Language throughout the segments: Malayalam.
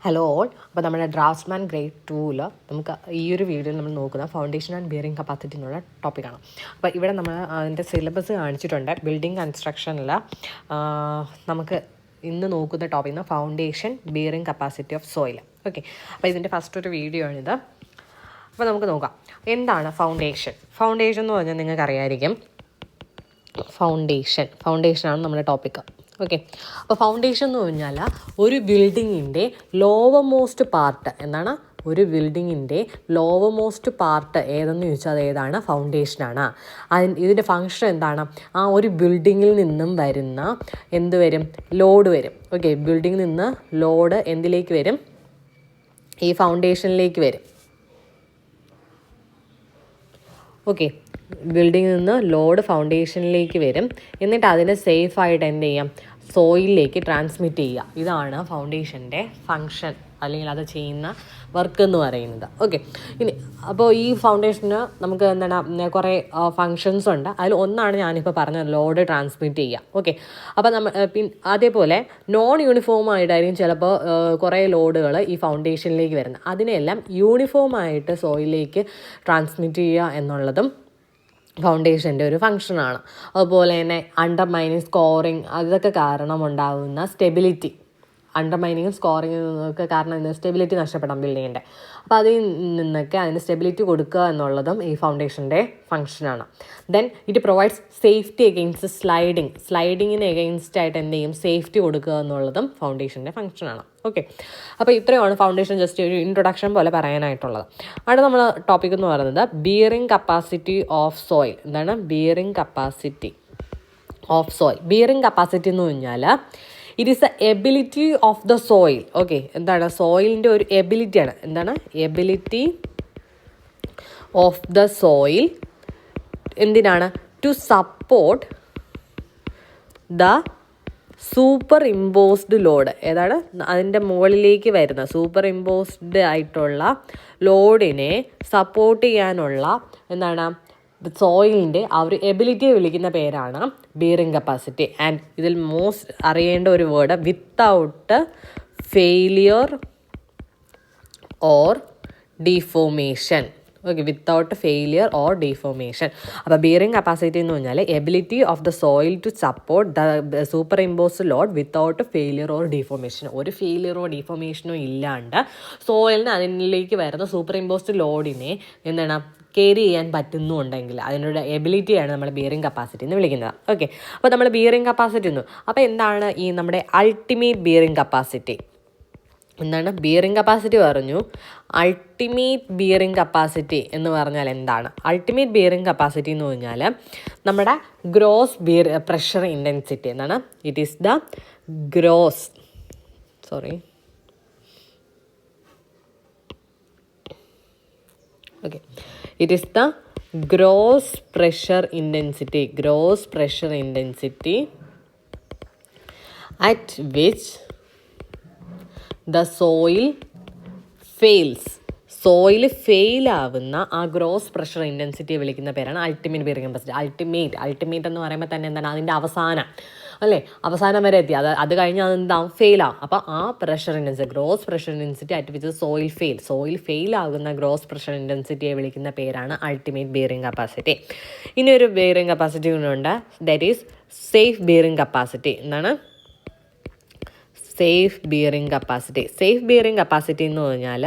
Hello all. അപ്പോൾ നമ്മുടെ ഡ്രാഫ്റ്റ്സ്മാൻ ഗ്രേഡ് 2 നമുക്ക് ഈ ഒരു വീഡിയോയിൽ നമ്മൾ നോക്കുന്ന ഫൗണ്ടേഷൻ ആൻഡ് ബിയറിംഗ് കപ്പാസിറ്റി എന്നുള്ള ടോപ്പിക്കാണ്. അപ്പോൾ ഇവിടെ നമ്മൾ അതിൻ്റെ സിലബസ് കാണിച്ചിട്ടുണ്ട്. ബിൽഡിംഗ് കൺസ്ട്രക്ഷനിൽ നമുക്ക് ഇന്ന് നോക്കുന്ന topic foundation bearing capacity of soil. Okay, അപ്പോൾ ഇതിൻ്റെ ഫസ്റ്റ് ഒരു വീഡിയോ ആണിത്. അപ്പോൾ നമുക്ക് നോക്കാം എന്താണ് ഫൗണ്ടേഷൻ. ഫൗണ്ടേഷൻ എന്ന് പറഞ്ഞാൽ നിങ്ങൾക്ക് അറിയാമായിരിക്കും. ഫൗണ്ടേഷനാണ് നമ്മുടെ ടോപ്പിക്ക്. ഓക്കെ, അപ്പോൾ ഫൗണ്ടേഷൻ എന്ന് പറഞ്ഞാൽ ഒരു ബിൽഡിങ്ങിൻ്റെ ലോവർ മോസ്റ്റ് പാർട്ട് എന്താണ്, ഒരു ബിൽഡിങ്ങിൻ്റെ ലോവർ മോസ്റ്റ് പാർട്ട് ഏതെന്ന് ചോദിച്ചാൽ അത് ഏതാണ്, ഫൗണ്ടേഷനാണ്. ഇതിൻ്റെ ഫങ്ഷൻ എന്താണ്, ആ ഒരു ബിൽഡിങ്ങിൽ നിന്നും വരുന്ന എന്ത് വരും, ലോഡ് വരും. ഓക്കെ, ബിൽഡിങ്ങിൽ നിന്ന് ലോഡ് എന്തിലേക്ക് വരും, ഈ ഫൗണ്ടേഷനിലേക്ക് വരും. ഓക്കെ, ബിൽഡിങ്ങിൽ നിന്ന് ലോഡ് ഫൗണ്ടേഷനിലേക്ക് വരും. എന്നിട്ട് അതിനെ സേഫായിട്ട് എന്ത് ചെയ്യാം, സോയിലിലേക്ക് ട്രാൻസ്മിറ്റ് ചെയ്യുക. ഇതാണ് ഫൗണ്ടേഷൻ്റെ ഫങ്ഷൻ, അല്ലെങ്കിൽ അത് ചെയ്യുന്ന വർക്ക് എന്ന് പറയുന്നത്. ഓക്കെ, ഇനി അപ്പോൾ ഈ ഫൗണ്ടേഷന് നമുക്ക് എന്താണ് കുറേ ഫങ്ഷൻസ് ഉണ്ട്. അതിൽ ഒന്നാണ് ഞാനിപ്പോൾ പറഞ്ഞത്, ലോഡ് ട്രാൻസ്മിറ്റ് ചെയ്യുക. ഓക്കെ, അപ്പോൾ അതേപോലെ നോൺ യൂണിഫോം ആയിട്ടായിരിക്കും ചിലപ്പോൾ കുറേ ലോഡുകൾ ഈ ഫൗണ്ടേഷനിലേക്ക് വരുന്നത്. അതിനെല്ലാം യൂണിഫോമായിട്ട് സോയിലിലേക്ക് ട്രാൻസ്മിറ്റ് ചെയ്യുക എന്നുള്ളതും ഫൗണ്ടേഷൻ്റെ ഒരു ഫങ്ഷനാണ്. അതുപോലെ തന്നെ അണ്ടർമൈനിങ്, സ്കോറിങ്, അതൊക്കെ കാരണം ഉണ്ടാകുന്ന സ്റ്റെബിലിറ്റി, അണ്ടർമൈനിങ്ങും സ്കോറിങ്ങൊക്കെ കാരണം സ്റ്റെബിലിറ്റി നഷ്ടപ്പെടാം ബിൽഡിങ്ങിൻ്റെ. അപ്പോൾ അതിൽ നിന്നൊക്കെ അതിന് സ്റ്റെബിലിറ്റി കൊടുക്കുക എന്നുള്ളതും ഈ ഫൗണ്ടേഷൻ്റെ ഫങ്ഷനാണ്. Then it provides safety against സ്ലൈഡിങ്ങിന് എഗെയിൻസ്റ്റ് ആയിട്ട് എന്ത് ചെയ്യും, സേഫ്റ്റി കൊടുക്കുക എന്നുള്ളതും ഫൗണ്ടേഷൻ്റെ ഫങ്ഷനാണ്. ഓക്കെ, അപ്പോൾ ഇത്രയുമാണ് ഫൗണ്ടേഷൻ ജസ്റ്റ് ഒരു ഇൻട്രൊഡക്ഷൻ പോലെ പറയാനായിട്ടുള്ളത്. അവിടെ നമ്മൾ ടോപ്പിക് എന്ന് പറയുന്നത് ബിയറിംഗ് കപ്പാസിറ്റി ഓഫ് സോയിൽ. എന്താണ് bearing capacity of soil? Bearing capacity എന്ന് പറഞ്ഞാൽ it is a ability of the soil. Okay, എന്താണ് സോയിലിൻ്റെ ഒരു എബിലിറ്റിയാണ്. എന്താണ് എബിലിറ്റി ഓഫ് ദ സോയിൽ? എന്തിനാണ്? To support the super imposed load. ഏതാണ്? അതിൻ്റെ മുകളിലേക്ക് വരുന്ന സൂപ്പർ ഇമ്പോസ്ഡ് ആയിട്ടുള്ള ലോഡിനെ സപ്പോർട്ട് ചെയ്യാനുള്ള എന്താണ് സോയിലിൻ്റെ ആ ഒരു എബിലിറ്റിയെ വിളിക്കുന്ന പേരാണ് ബിയറിംഗ് കപ്പാസിറ്റി. ആൻഡ് ഇതിൽ മോസ്റ്റ് അറിയേണ്ട ഒരു word, without failure or deformation. Okay, without failure or deformation. അപ്പോൾ ബിയറിംഗ് കപ്പാസിറ്റി എന്ന് പറഞ്ഞാൽ ability of the soil to support the super imposed load without failure or deformation. ഒരു ഫെയിലിയറോ ഡിഫോമേഷനോ ഇല്ലാണ്ട് സോയിലിന് അതിലേക്ക് വരുന്ന സൂപ്പർ ഇമ്പോസ്ഡ് ലോഡിനെ എന്താണ് ക്യാരി ചെയ്യാൻ പറ്റുന്നുണ്ടെങ്കിൽ അതിനോട് എബിലിറ്റിയാണ് നമ്മൾ ബിയറിംഗ് കപ്പാസിറ്റി എന്ന് വിളിക്കുന്നത്. ഓക്കെ, അപ്പോൾ നമ്മൾ ബിയറിംഗ് കപ്പാസിറ്റി എന്ന്, അപ്പോൾ എന്താണ് ഈ നമ്മുടെ അൾട്ടിമേറ്റ് ബിയറിംഗ് കപ്പാസിറ്റി? എന്താണ് ബിയറിംഗ് കപ്പാസിറ്റി പറഞ്ഞു. അൾട്ടിമേറ്റ് ബിയറിംഗ് കപ്പാസിറ്റി എന്ന് പറഞ്ഞാൽ എന്താണ്? അൾട്ടിമേറ്റ് ബിയറിംഗ് കപ്പാസിറ്റി എന്ന് പറഞ്ഞാൽ നമ്മുടെ ഗ്രോസ് പ്രഷർ ഇൻറ്റൻസിറ്റി. എന്താണ്? It is the gross it is the gross pressure intensity at which the soil fails. Soil fail ആവുന്ന ആ ഗ്രോസ് പ്രഷർ ഇൻറ്റൻസിറ്റിയെ വിളിക്കുന്ന പേരാണ് അൾട്ടിമേറ്റ് ബിയറിംഗ് കപ്പാസിറ്റി. അൾട്ടിമേറ്റ് എന്ന് പറയുമ്പോൾ തന്നെ എന്താണ്, അതിൻ്റെ അവസാനം അല്ലേ, അവസാനം വരെ എത്തി. അത് കഴിഞ്ഞ് അതെന്താവും, ഫെയിലാവും. അപ്പോൾ ആ pressure intensity, gross pressure intensity at which soil fail ആകുന്ന ഗ്രോസ് പ്രഷർ ഇൻറ്റൻസിറ്റിയെ വിളിക്കുന്ന പേരാണ് അൾട്ടിമേറ്റ് ബിയറിംഗ് കപ്പാസിറ്റി. ഇനി ഒരു ബിയറിംഗ് കപ്പാസിറ്റി ഉണ്ട്, that is safe bearing capacity. എന്താണ് സേഫ് ബിയറിംഗ് കപ്പാസിറ്റി എന്ന് പറഞ്ഞാൽ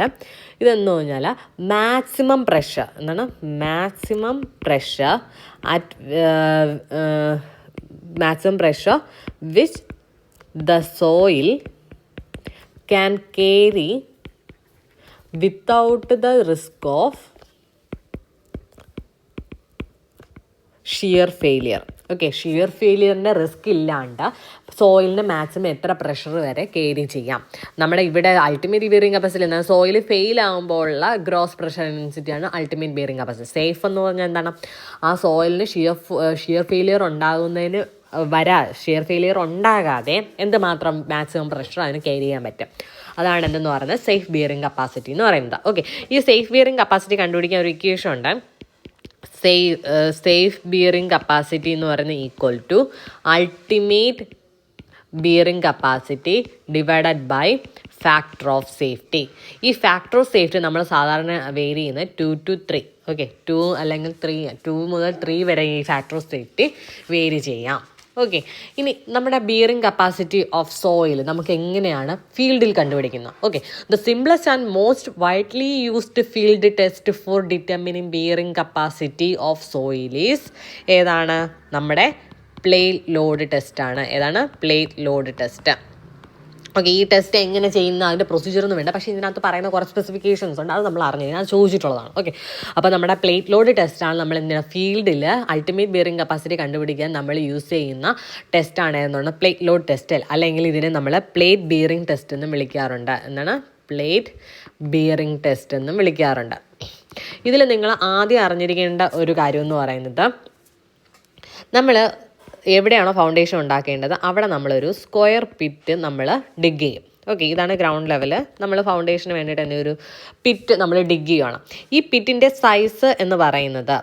ഇതെന്ന് പറഞ്ഞാൽ മാക്സിമം പ്രഷർ. എന്താണ് maximum pressure which the soil can carry without the risk of shear failure. Okay, shear ഫെയിലിയറിൻ്റെ റിസ്ക് ഇല്ലാണ്ട് സോയിലിന് മാക്സിമം എത്ര പ്രഷർ വരെ ക്യാരി ചെയ്യാം. നമ്മുടെ ഇവിടെ അൾട്ടിമേറ്റ് ബിയറിംഗ് കപ്പാസിറ്റി എന്താണ്, സോയിൽ ഫെയിൽ ആകുമ്പോഴുള്ള ഗ്രോസ് പ്രഷർ ഇൻറ്റൻസിറ്റിയാണ് അൾട്ടിമേറ്റ് ബിയറിംഗ് കപ്പാസിറ്റി. സേഫ് എന്ന് പറഞ്ഞാൽ എന്താണ്, ആ സോയിലിന് ഷിയർ ഫെയിലിയർ ഉണ്ടാകുന്നതിന് ഷിയർ ഫെയിലിയർ ഉണ്ടാകാതെ എന്തുമാത്രം മാക്സിമം പ്രഷർ അതിന് ക്യാരി ചെയ്യാൻ പറ്റും. അതാണ് എന്തെന്ന് പറയുന്നത് സേഫ് ബിയറിംഗ് കപ്പാസിറ്റി എന്ന് പറയുന്നത്. ഓക്കെ, ഈ സേഫ് ബിയറിംഗ് കപ്പാസിറ്റി കണ്ടുപിടിക്കാൻ ഒരു ഇക്വേഷൻ ഉണ്ട്. സേഫ് ബിയറിംഗ് കപ്പാസിറ്റി എന്ന് പറയുന്നത് equal to ultimate bearing capacity divided by factor of safety. ഈ ഫാക്ടർ ഓഫ് സേഫ്റ്റി നമ്മൾ സാധാരണ വേരി ചെയ്യുന്നത് 2 to 3. ഓക്കെ, 2 അല്ലെങ്കിൽ 3, 2 മുതൽ 3 വരെ ഈ ഫാക്ടർ ഓഫ് സേഫ്റ്റി വേരി ചെയ്യാം. ഓക്കെ, ഇനി നമ്മുടെ ബിയറിംഗ് കപ്പാസിറ്റി ഓഫ് സോയിൽ നമുക്ക് എങ്ങനെയാണ് ഫീൽഡിൽ കണ്ടുപിടിക്കുന്നത്? Okay, the simplest and most widely used field test for determining bearing capacity of soil is ഏതാണ്? നമ്മുടെ പ്ലേറ്റ് ലോഡ് ടെസ്റ്റാണ്. ഏതാണ്? Plate load test. ഓക്കെ, ഈ ടെസ്റ്റ് എങ്ങനെ ചെയ്യുന്ന അതിൻ്റെ പ്രൊസീജിയറൊന്നും വേണ്ട, പക്ഷേ ഇതിനകത്ത് പറയുന്ന കുറച്ച് സ്പെസിഫിക്കേഷൻസ് ഉണ്ട്, അത് നമ്മൾ അറിഞ്ഞു, അത് ചോദിച്ചിട്ടുള്ളതാണ്. ഓക്കെ, അപ്പോൾ നമ്മുടെ പ്ലേറ്റ് ലോഡ് ടെസ്റ്റാണ് നമ്മൾ എന്തിനാ ഫീൽഡിൽ അൾട്ടിമേറ്റ് ബിയറിംഗ് കപ്പാസിറ്റി കണ്ടുപിടിക്കാൻ നമ്മൾ യൂസ് ചെയ്യുന്ന ടെസ്റ്റാണ് എന്നാണ് പ്ലേറ്റ് ലോഡ് ടെസ്റ്റ്, അല്ലെങ്കിൽ ഇതിനെ നമ്മൾ പ്ലേറ്റ് ബിയറിംഗ് ടെസ്റ്റ് എന്നും വിളിക്കാറുണ്ട്. എന്താണ്? പ്ലേറ്റ് ബിയറിംഗ് ടെസ്റ്റ് എന്നും വിളിക്കാറുണ്ട്. ഇതിൽ നിങ്ങൾ ആദ്യം അറിഞ്ഞിരിക്കേണ്ട ഒരു കാര്യം എന്ന് പറയുന്നത്, നമ്മൾ എവിടെയാണോ ഫൗണ്ടേഷൻ ഉണ്ടാക്കേണ്ടത് അവിടെ നമ്മളൊരു സ്ക്വയർ പിറ്റ് നമ്മൾ ഡിഗ് ചെയ്യും. ഓക്കെ, ഇതാണ് ഗ്രൗണ്ട് ലെവൽ. നമ്മൾ ഫൗണ്ടേഷന് വേണ്ടിയിട്ട് തന്നെ ഒരു പിറ്റ് നമ്മൾ ഡിഗ് ചെയ്യുകയാണ്. ഈ പിറ്റിൻ്റെ സൈസ് എന്ന് പറയുന്നത്,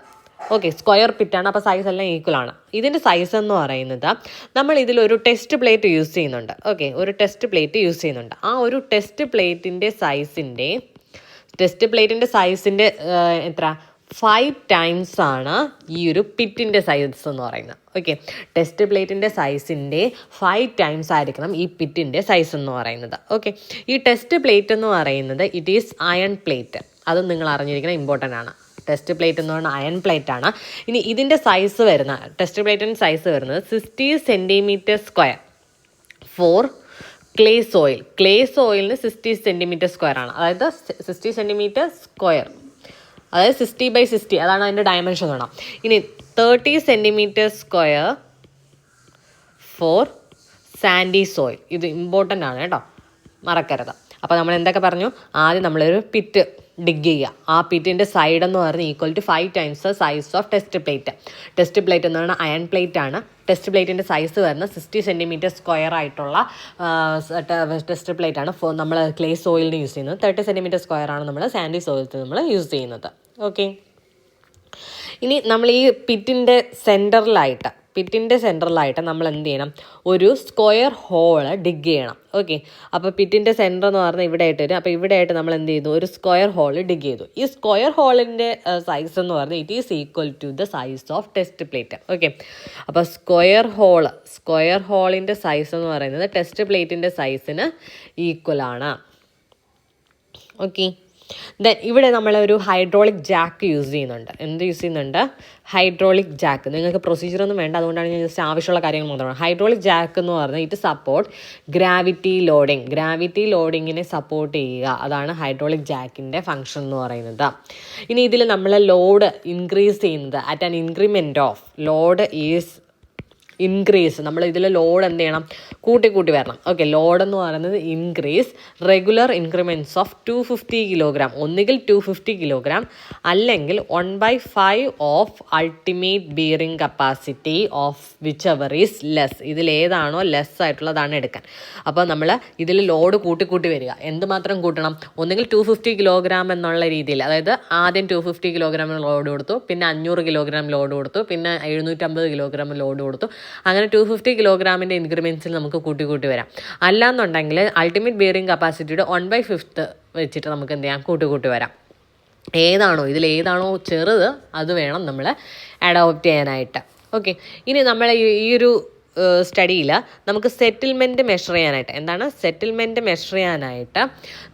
ഓക്കെ, സ്ക്വയർ പിറ്റാണ്, അപ്പോൾ സൈസ് എല്ലാം ഈക്വൽ ആണ്. ഇതിൻ്റെ സൈസ് എന്ന് പറയുന്നത്, നമ്മൾ ഇതിലൊരു ടെസ്റ്റ് പ്ലേറ്റ് യൂസ് ചെയ്യുന്നുണ്ട്. ഓക്കെ, ഒരു ടെസ്റ്റ് പ്ലേറ്റ് യൂസ് ചെയ്യുന്നുണ്ട്. ആ ഒരു ടെസ്റ്റ് പ്ലേറ്റിൻ്റെ സൈസിൻ്റെ എത്ര? 5 times ആണ് ഈ ഒരു പിറ്റിൻ്റെ സൈസ് എന്ന് പറയുന്നത്. ഓക്കെ, ടെസ്റ്റ് പ്ലേറ്റിൻ്റെ സൈസിൻ്റെ 5 times ആയിരിക്കണം ഈ പിറ്റിൻ്റെ സൈസ് എന്ന് പറയുന്നത്. ഓക്കെ, ഈ ടെസ്റ്റ് പ്ലേറ്റ് എന്ന് പറയുന്നത് ഇറ്റ് ഈസ് അയൺ പ്ലേറ്റ്. അതും നിങ്ങൾ അറിഞ്ഞിരിക്കണം, ഇമ്പോർട്ടൻ്റ് ആണ്. ടെസ്റ്റ് പ്ലേറ്റ് എന്ന് പറഞ്ഞാൽ അയൺ പ്ലേറ്റ് ആണ്. ഇനി ഇതിൻ്റെ സൈസ് വരുന്ന ടെസ്റ്റ് പ്ലേറ്റിൻ്റെ സൈസ് വരുന്നത് 60 cm² for clay soil. Clay സോയിലിന് 60 cm² ആണ്. അതായത് 60 cm², അതായത് 60/60, അതാണ് അതിൻ്റെ ഡയമെൻഷൻ വേണം. ഇനി 30 cm² ഫോർ സാൻഡി സോയിൽ. ഇത് ഇമ്പോർട്ടൻ്റ് ആണ് കേട്ടോ, മറക്കരുത്. അപ്പോൾ നമ്മൾ എന്തൊക്കെ പറഞ്ഞു? ആദ്യം നമ്മളൊരു പിറ്റ് ഡിഗ് ചെയ്യുക. ആ പിറ്റിൻ്റെ സൈഡ് എന്ന് പറഞ്ഞാൽ equal to 5 times size of test plate. Test plate എന്ന് പറഞ്ഞാൽ അയൺ പ്ലേറ്റ് ആണ്. ടെസ്റ്റ് പ്ലേറ്റിൻ്റെ സൈസ് വരുന്നത് 60 cm² ആയിട്ടുള്ള ടെസ്റ്റ് പ്ലേറ്റ് ആണ് നമ്മൾ ക്ലേ സോയിലിന് യൂസ് ചെയ്യുന്നത്. 30 cm² ആണ് നമ്മൾ സാൻഡി സോയിലിന് നമ്മൾ യൂസ് ചെയ്യുന്നത്. ഓക്കെ, ഇനി നമ്മൾ ഈ പിറ്റിൻ്റെ സെൻറ്ററിലായിട്ട് നമ്മൾ എന്ത് ചെയ്യണം? ഒരു സ്ക്വയർ ഹോള് ഡിഗ് ചെയ്യണം. ഓക്കെ, അപ്പോൾ പിറ്റിൻ്റെ സെൻറ്റർ എന്ന് പറഞ്ഞാൽ ഇവിടെ ആയിട്ട് വരും. അപ്പോൾ ഇവിടെ ആയിട്ട് നമ്മൾ എന്ത് ചെയ്തു? ഒരു സ്ക്വയർ ഹോൾ ഡിഗ് ചെയ്തു. ഈ സ്ക്വയർ ഹോളിൻ്റെ സൈസ് എന്ന് പറഞ്ഞാൽ it is equal to the size of test plate. Okay, അപ്പോൾ സ്ക്വയർ ഹോളിൻ്റെ സൈസ് എന്ന് പറയുന്നത് ടെസ്റ്റ് പ്ലേറ്റിൻ്റെ സൈസിന് ഈക്വൽ ആണ്. ഓക്കെ, ദെൻ ഇവിടെ നമ്മളൊരു ഹൈഡ്രോളിക് ജാക്ക് യൂസ് ചെയ്യുന്നുണ്ട്. എന്ത് യൂസ് ചെയ്യുന്നുണ്ട്? Hydraulic jack. നിങ്ങൾക്ക് പ്രൊസീജിയറൊന്നും വേണ്ട, അതുകൊണ്ടാണ് ഞാൻ ജസ്റ്റ് ആവശ്യമുള്ള കാര്യങ്ങൾ മാത്രമാണ്. ഹൈഡ്രോളിക് ജാക്ക് എന്ന് പറഞ്ഞാൽ ഇറ്റ് സപ്പോർട്ട് ഗ്രാവിറ്റി ലോഡിങ്ങിനെ സപ്പോർട്ട് ചെയ്യുക. അതാണ് ഹൈഡ്രോളിക് ജാക്കിൻ്റെ ഫംഗ്ഷൻ എന്ന് പറയുന്നത്. ഇനി ഇതിൽ നമ്മൾ ലോഡ് ഇൻക്രീസ് ചെയ്യുന്നത് at an increment of Lord is increase. നമ്മൾ ഇതിൽ ലോഡ് എന്ത് ചെയ്യണം? കൂട്ടി വരണം. ഓക്കെ, ലോഡ് എന്ന് പറയുന്നത് increase regular increments of 250 kg. ഒന്നുകിൽ 250 kg അല്ലെങ്കിൽ 1/5 of ultimate bearing capacity of whichever is less. ഇതിലേതാണോ ലെസ് ആയിട്ടുള്ളതാണ് എടുക്കാൻ. അപ്പോൾ നമ്മൾ ഇതിൽ ലോഡ് കൂട്ടി വരിക. എന്തുമാത്രം കൂട്ടണം? ഒന്നുകിൽ 250 kg എന്നുള്ള രീതിയിൽ, അതായത് ആദ്യം 250 kg ലോഡ് കൊടുത്തു, പിന്നെ 500 kg ലോഡ് കൊടുത്തു, പിന്നെ 750 kg ലോഡ് കൊടുത്തു. അങ്ങനെ 250 kg ഇൻക്രിമെൻറ്റ്സിൽ നമുക്ക് കൂട്ടി വരാം. അല്ലാന്നുണ്ടെങ്കിൽ അൾട്ടിമേറ്റ് ബിയറിംഗ് കപ്പാസിറ്റിയുടെ 1/5 വെച്ചിട്ട് നമുക്ക് എന്ത് ചെയ്യാം? കൂട്ടി വരാം. ഇതിലേതാണോ ചെറുത് അത് വേണം നമ്മൾ അഡോപ്റ്റ് ചെയ്യാനായിട്ട്. ഓക്കെ, ഇനി നമ്മൾ ഈ ഒരു സ്റ്റഡിയിൽ നമുക്ക് സെറ്റിൽമെൻറ്റ് മെഷർ ചെയ്യാനായിട്ട്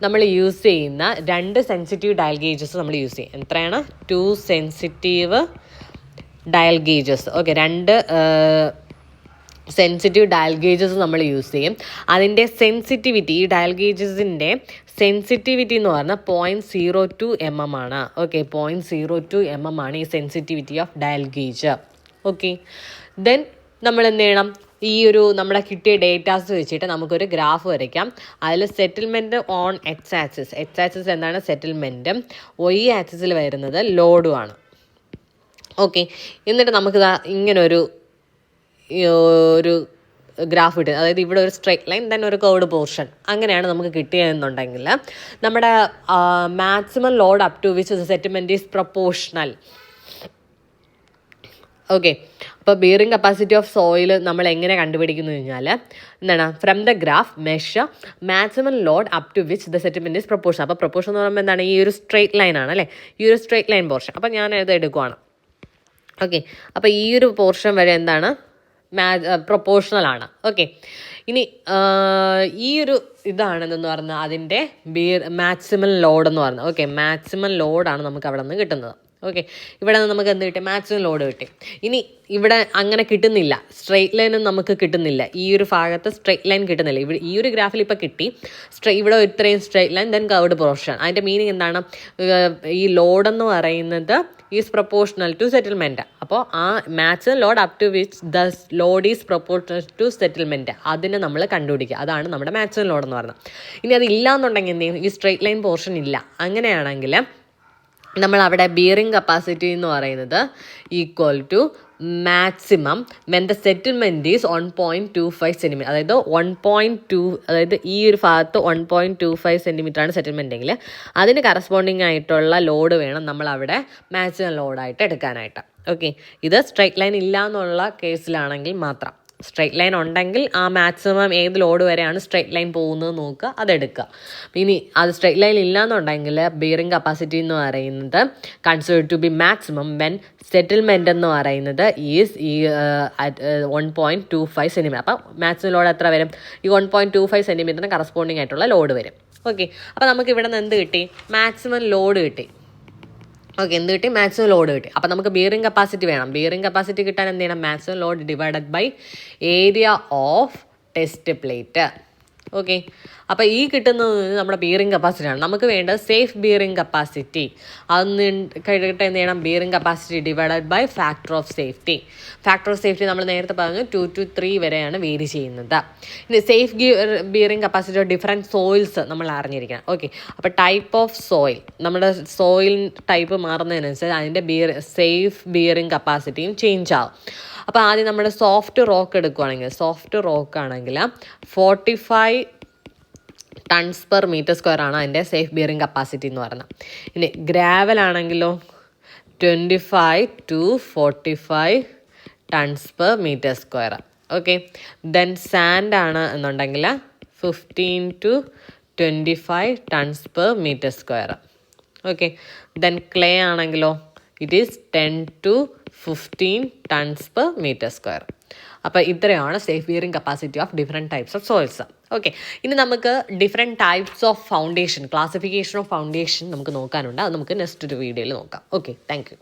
നമ്മൾ യൂസ് ചെയ്യുന്ന 2 സെൻസിറ്റീവ് ഡയൽ ഗേജസ് നമ്മൾ യൂസ് ചെയ്യും. എത്രയാണ്? 2 sensitive dial gauges. Okay, 2 sensitive dial gauges നമ്മൾ യൂസ് ചെയ്യും. അതിൻ്റെ സെൻസിറ്റിവിറ്റി, ഈ ഡയൽ ഗേജസിൻ്റെ സെൻസിറ്റിവിറ്റി എന്ന് പറഞ്ഞാൽ 0.02 mm ആണ്. ഓക്കെ, 0.02 mm ആണ് ഈ sensitivity of dial gauge. Okay, then നമ്മൾ എന്ത് ചെയ്യണം? ഈ ഒരു നമ്മളെ കിട്ടിയ ഡേറ്റാസ് വെച്ചിട്ട് നമുക്കൊരു ഗ്രാഫ് വരയ്ക്കാം. അതിൽ സെറ്റിൽമെൻറ്റ് ഓൺ എക്സ് ആക്സിസ് എന്താണ്? സെറ്റിൽമെൻറ്റും Y ആക്സിസിൽ വരുന്നത് ലോഡുമാണ്. ഓക്കെ, എന്നിട്ട് നമുക്ക് ഇങ്ങനൊരു ഗ്രാഫ് കിട്ടുക. അതായത് ഇവിടെ ഒരു സ്ട്രൈറ്റ് ലൈൻ, ദെൻ ഒരു കർവ്ഡ് പോർഷൻ, അങ്ങനെയാണ് നമുക്ക് കിട്ടിയതെന്നുണ്ടെങ്കിൽ നമ്മുടെ maximum load up to which settlement is proportional. Okay, അപ്പോൾ ബിയറിംഗ് കപ്പാസിറ്റി ഓഫ് സോയിൽ നമ്മൾ എങ്ങനെ കണ്ടുപിടിക്കുന്നു കഴിഞ്ഞാൽ എന്താണ്, from the graph measure maximum load up to which the settlement is proportion. അപ്പോൾ പ്രൊപ്പോർഷൻ എന്ന് പറയുമ്പോൾ എന്താണ്, ഈ ഒരു സ്ട്രേറ്റ് ലൈൻ ആണ് അല്ലേ, ഈ ഒരു സ്ട്രേറ്റ് ലൈൻ പോർഷൻ. അപ്പോൾ ഞാൻ ഇത് എടുക്കുവാണ്. ഓക്കെ, അപ്പോൾ ഈ ഒരു പോർഷൻ വരെ എന്താണ്, പ്രൊപ്പോർഷണൽ ആണ്. ഓക്കെ, ഇനി ഈ ഒരു ഇതാണെന്ന് പറഞ്ഞാൽ അതിൻ്റെ മാക്സിമം ലോഡ് എന്ന് പറഞ്ഞാൽ, ഓക്കെ, മാക്സിമം ലോഡാണ് നമുക്ക് അവിടെ നിന്ന് കിട്ടുന്നത്. ഓക്കെ, ഇവിടെ നിന്ന് നമുക്ക് എന്ത് കിട്ടി, മാക്സിമം ലോഡ് കിട്ടി. ഇനി ഇവിടെ അങ്ങനെ കിട്ടുന്നില്ല, സ്ട്രെയിറ്റ് ലൈനും നമുക്ക് കിട്ടുന്നില്ല, ഈ ഒരു ഭാഗത്ത് സ്ട്രെയിറ്റ് ലൈൻ കിട്ടുന്നില്ല. ഇവിടെ ഈ ഒരു ഗ്രാഫിൽ ഇപ്പോൾ കിട്ടി ഇവിടെ ഇത്രയും straight line, then curved portion. അതിൻ്റെ മീനിങ് എന്താണ്, ഈ ലോഡെന്ന് പറയുന്നത് ഈസ് പ്രൊപ്പോർഷണൽ ടു സെറ്റിൽമെൻറ്റ്. അപ്പോൾ ആ maximum load up to which the load is proportional to settlement, അതിനെ നമ്മൾ കണ്ടുപിടിക്കുക. അതാണ് നമ്മുടെ മാക്സിമം ലോഡ് എന്ന് പറയുന്നത്. ഇനി അത് ഇല്ല എന്നുണ്ടെങ്കിൽ എന്ത് ചെയ്യും, ഈ സ്ട്രെയിറ്റ് ലൈൻ പോർഷൻ ഇല്ല. അങ്ങനെയാണെങ്കിൽ നമ്മൾ അവിടെ ബിയറിംഗ് കപ്പാസിറ്റി എന്ന് പറയുന്നത് equal to maximum when the settlement is 1.25 centimetre. അതായത് 1.2, അതായത് ഈ ഒരു ഭാഗത്ത് 1.25 സെൻറ്റിമീറ്റർ ആണ് സെറ്റിൽമെൻ്റ് എങ്കിൽ അതിന് കറസ്പോണ്ടിങ് ആയിട്ടുള്ള ലോഡ് വേണം നമ്മൾ അവിടെ മാക്സിമം ലോഡായിട്ട് എടുക്കാനായിട്ട്. ഓക്കെ, ഇത് സ്ട്രൈറ്റ് ലൈൻ ഇല്ല എന്നുള്ള കേസിലാണെങ്കിൽ മാത്രം. സ്ട്രൈറ്റ് ലൈൻ ഉണ്ടെങ്കിൽ ആ മാക്സിമം ഏത് ലോഡ് വരെയാണ് സ്ട്രൈറ്റ് ലൈൻ പോകുന്നത് നോക്കുക, അതെടുക്കുക. ഇനി അത് സ്ട്രൈറ്റ് ലൈൻ ഇല്ലയെന്നുണ്ടെങ്കിൽ ബിയറിംഗ് കപ്പാസിറ്റി എന്ന് പറയുന്നത് consider to be maximum when settlement എന്ന് പറയുന്നത് ഈസ് ഈ 1.25 സെൻറ്റിമീറ്റർ. അപ്പം മാക്സിമം ലോഡ് എത്ര വരും, ഈ 1.25 സെൻറ്റിമീറ്ററിന് കറസ്പോണ്ടിങ് ആയിട്ടുള്ള ലോഡ് വരും. ഓക്കെ, അപ്പോൾ നമുക്ക് ഇവിടെ നിന്ന് എന്ത് കിട്ടി, മാക്സിമം ലോഡ് കിട്ടി. ഓക്കെ, എന്ത് കിട്ടി, മാക്സിമം ലോഡ് കിട്ടി. അപ്പോൾ നമുക്ക് ബിയറിംഗ് കപ്പാസിറ്റി വേണം. ബിയറിംഗ് കപ്പാസിറ്റി കിട്ടാൻ എന്ത് ചെയ്യണം, maximum load divided by area of test plate. Okay, അപ്പോൾ ഈ കിട്ടുന്നത് നമ്മുടെ ബിയറിംഗ് കപ്പാസിറ്റിയാണ്. നമുക്ക് വേണ്ടത് സേഫ് ബിയറിംഗ് കപ്പാസിറ്റി. അതൊന്ന് കഴിഞ്ഞിട്ട് എന്ത് ചെയ്യണം, bearing capacity divided by factor of safety. Factor of safety നമ്മൾ നേരത്തെ പറഞ്ഞു 2 to 3 വരെയാണ് വേരി ചെയ്യുന്നത്. ഇനി safe bearing capacity of different soils നമ്മൾ അറിഞ്ഞിരിക്കണം. ഓക്കെ, അപ്പോൾ ടൈപ്പ് ഓഫ് സോയിൽ, നമ്മുടെ സോയിൽ ടൈപ്പ് മാറുന്നതിനനുസരിച്ച് അതിൻ്റെ സേഫ് ബിയറിംഗ് കപ്പാസിറ്റിയും ചേഞ്ച് ആവും. അപ്പോൾ ആദ്യം നമ്മൾ സോഫ്റ്റ് റോക്ക് എടുക്കുകയാണെങ്കിൽ, സോഫ്റ്റ് റോക്ക് ആണെങ്കിൽ 45 ടൺസ് പെർ മീറ്റർ സ്ക്വയർ ആണ് അതിൻ്റെ സേഫ് ബിയറിംഗ് കപ്പാസിറ്റി എന്ന് പറയുന്നത്. ഇനി ഗ്രാവൽ ആണെങ്കിലോ 25 to 45 tons per metre square. Okay, then sand ആണ് എന്നുണ്ടെങ്കിൽ 15 to 25 tons per metre square. Okay, then clay ആണെങ്കിലോ it is 10 to 15 tons per metre square. അപ്പോൾ ഇത്രയാണ് safe bearing capacity of different types of soils. Okay, ഇനി നമുക്ക് different types of foundation, classification of foundation നമുക്ക് നോക്കാനുണ്ട്. അത് നമുക്ക് നെക്സ്റ്റ് ഒരു വീഡിയോയിൽ നോക്കാം. Okay, thank U.